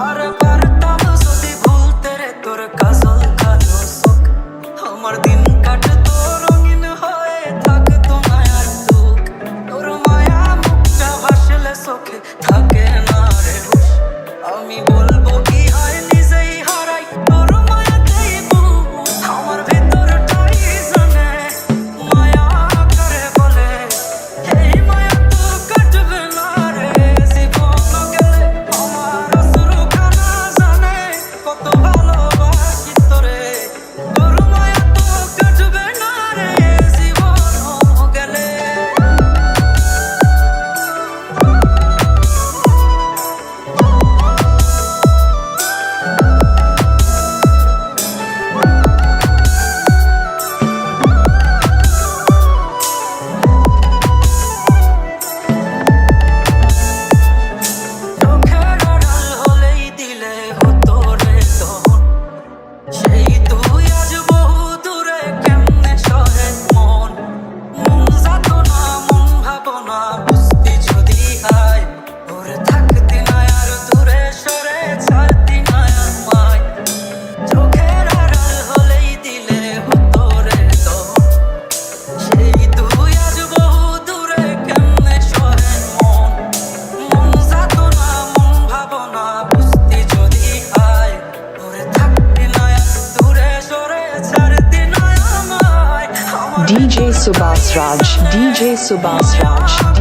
আরে পারতাম যদি ভুলতে রে তোর কাজল কালো চোখ, আমার দিন কাটতো রঙিন হয়ে থাকতো না আর দুঃখ। তোর মায়া মুখটা ভাসলে চোখে থাকে না রে হুঁশ, আমি বলবো কি হয় নিজেই হারাই তোর মায়াতেই বুক। আমার ভিতরটাই জানে মায়া করে বলে, এই মায়া তো কাটবে না রে জীবন গেলে। আমার অশ্রু খানা জানে কত ভালোবাসি তোরে, তোর মায়া তো কাটবে না রে জীবন গেলে। চোখের আড়াল হলেই দিলে হতো রে তখন, সেই তুই আজ বহু দূরে কেমনে সহে মন। মন যাতনা মন ভাবনা বুঝতি যদি হয়, ওরে থাকতি না আর দূরে সরে ছাড়তি না আমায়। চোখের আড়াল হলেই দিলে হতো রে তখন, সেই তুই আজ বহু দূরে কেমনে সহে মন। মন যাতনা মন ভাবনা বুঝতি যদি হয়, ওরে থাকতি না আর দূরে সরে ছাড়তি না আমায়। আমার DJ Subhas Raj, DJ Subhas Raj.